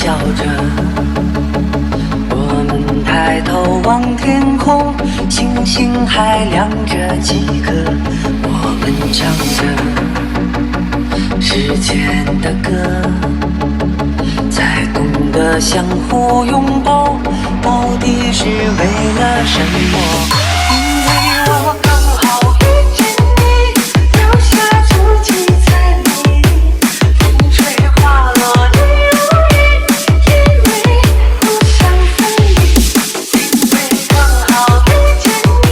笑着，我们抬头望天空，星星还亮着几个，我们唱着时间的歌，才懂得相互拥抱，到底是为了什么？因为我刚好遇见你，留下足迹在你，风吹花落泪如雨，因为不想分离。因为刚好遇见你，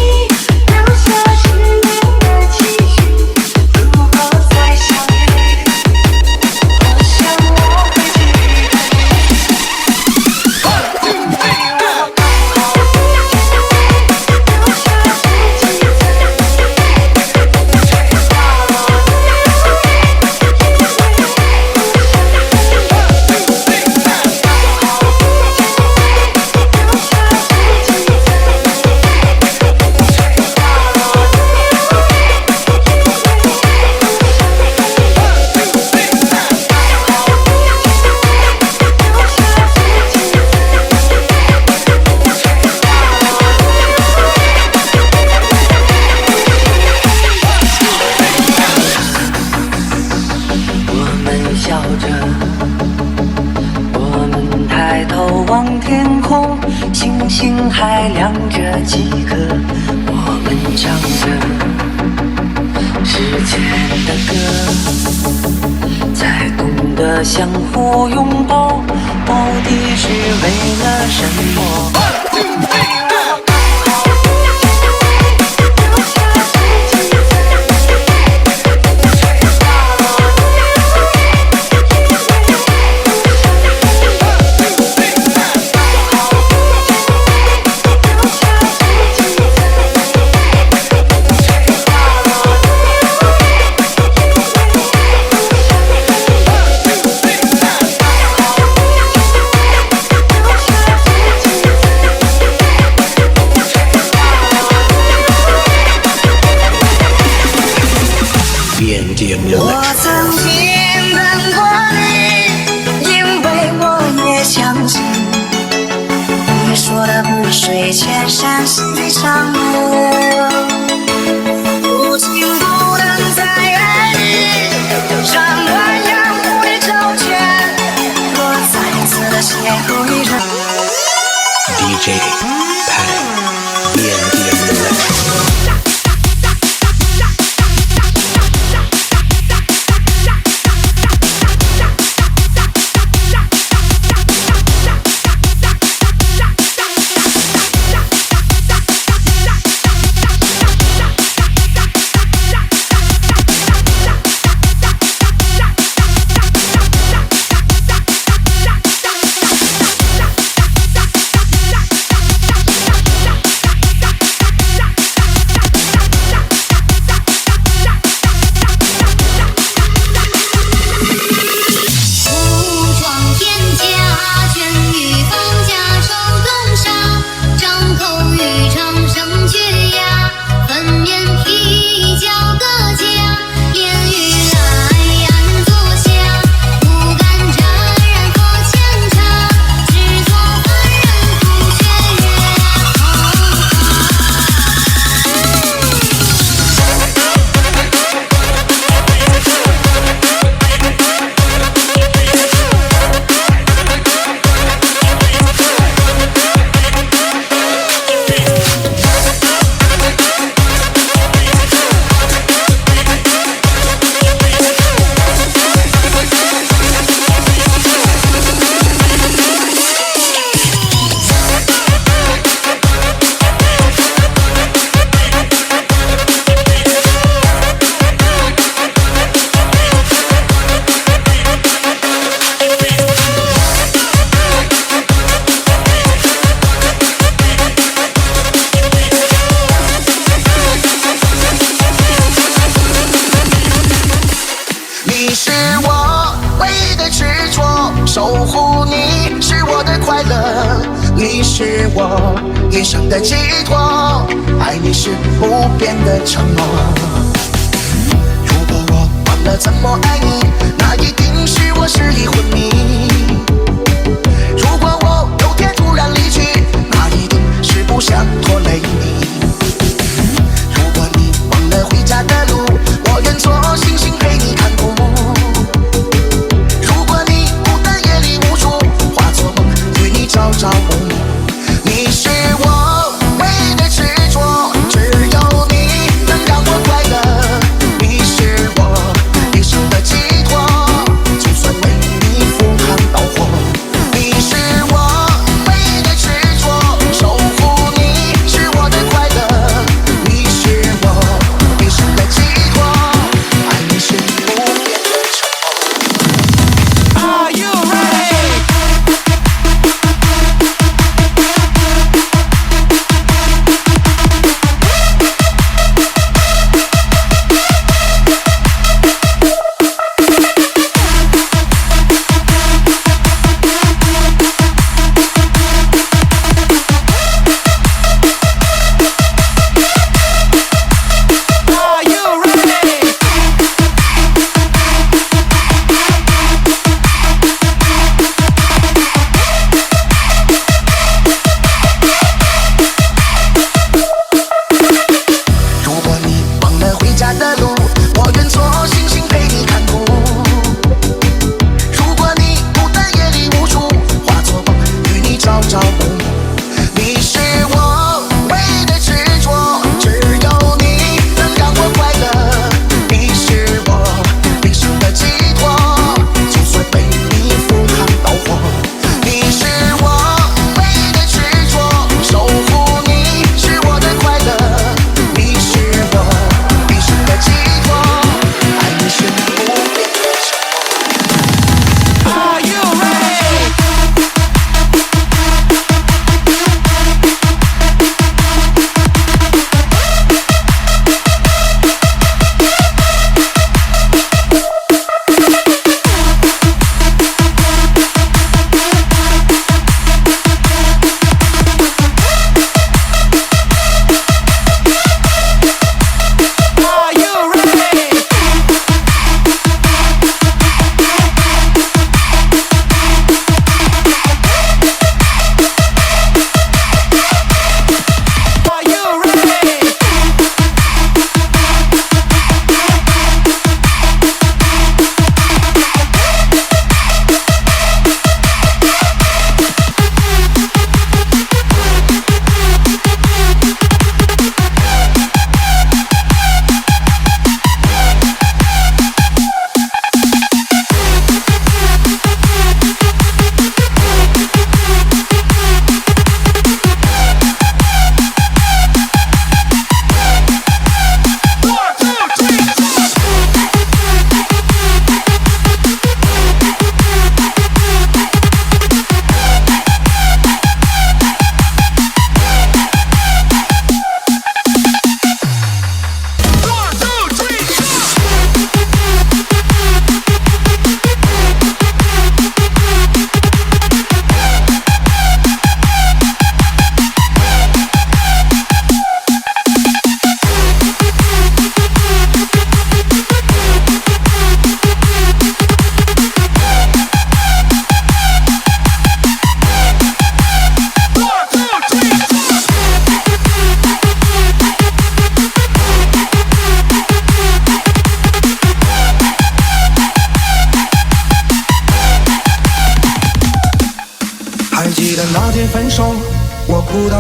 留下失眠的期许，如果再相遇，我想我会记得你。因为我刚好遇见你，留下足迹在我们笑着，我们抬头望天空，星星还亮着几个，我们唱着时间的歌，才懂得相互拥抱，到底是为了什么？因为我刚好遇见你，留下足迹在你，吹花落泪如雨，因为不想分离。刚好遇见你，留下足迹在你，吹花落泪如雨，因为不想分离。刚好遇见你，留下足迹在你，吹花落泪遍地人我来。曾经等过你，因为我也相信你说的不水千山是一场梦。如今不能再爱你，山外阳湖的周全，若再次的邂逅一场。DJ 派，遍地人来。你是我一生的寄托，爱你是不变的承诺。如果我忘了怎么爱你，那一定是我失忆昏迷。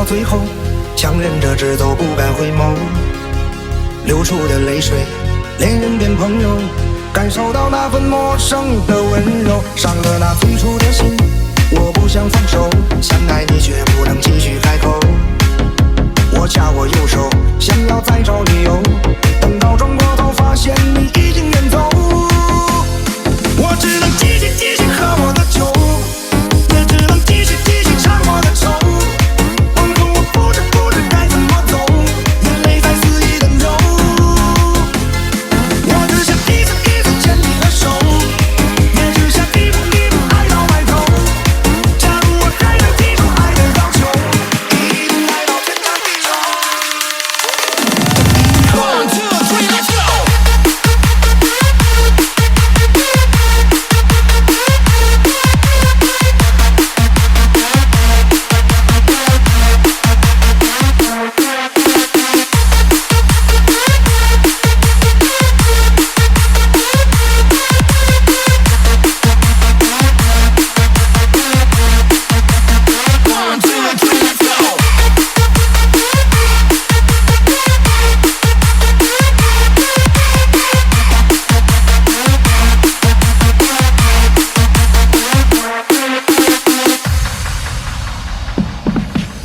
到最后，强忍着只走不敢回眸，流出的泪水，恋人变朋友，感受到那份陌生的温柔，伤了那最初的心，我不想放手，想爱你却不能继续开口。我掐我右手，想要再找理由，等到转过头发现你已经远走，我只能继续喝我的酒，也只能继续尝我的愁。往后我不知该怎么走，眼泪在肆意的流。我只想一次牵你的手，也只想一步爱到白头。假如我还能提出爱的要求，一定爱到天长地久。1, 2, 3, let's go。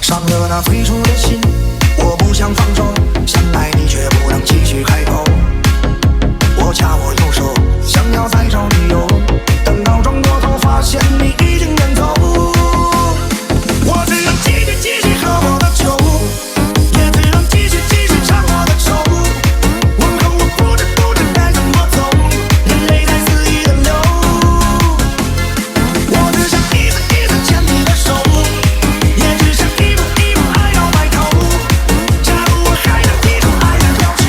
伤了那最初的心，我不想放手，想爱你却不能继续开口。我掐我右手，想要再找理由，等到转过头发现你已经远走。我只能继续喝我的酒，也只能继续尝我的愁。往后我不知该怎么走，眼泪在肆意的流。我只想一次牵你的手，也只想一步爱到白头。假如我还能提出爱的要求，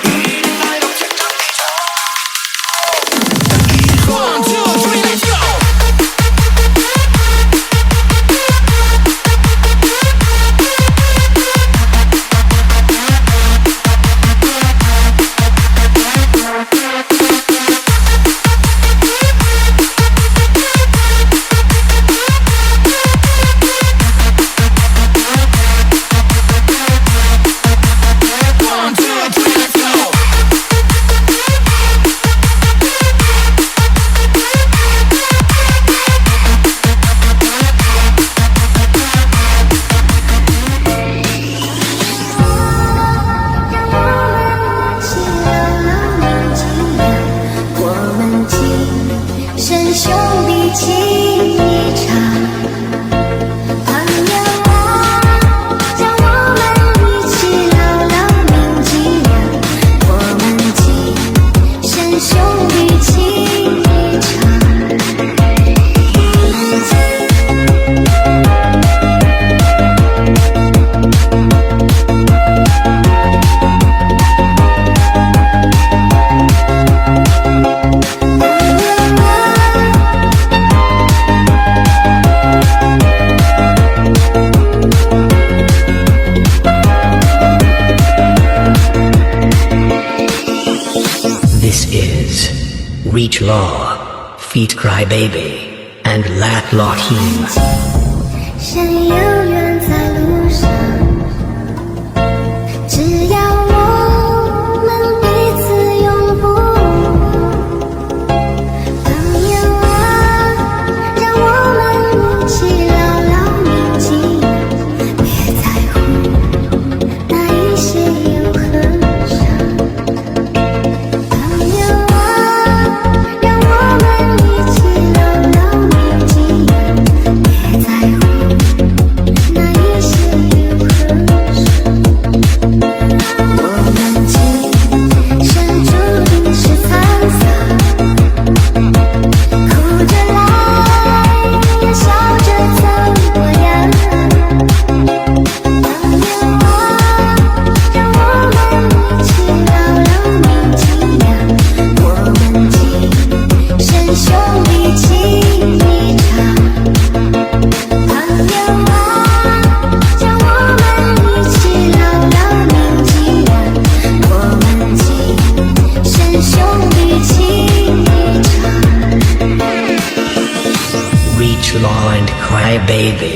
一定爱到天长地久。1, 2, 3, let's go。身兄弟情一场，朋友啊，让我们一起牢牢铭记呀，我们情深兄弟情一场。This is Reach Law, Feat Cry Baby, and Lat Lahim. 山有远在路上，只要我们彼此永不。朋友啊，让我们一起牢牢铭记，别在乎那一些又何伤。朋友啊，让我们一起牢牢铭记，别在乎那一些又何伤。我们今生注定是沧桑，哭着来，也笑着走过呀。朋友啊，让我们一起牢牢铭记呀，我们今生兄弟情一场。朋友啊，让我们一起牢牢铭记呀，我们今生兄弟情一场。 Reach Law and Cry Baby.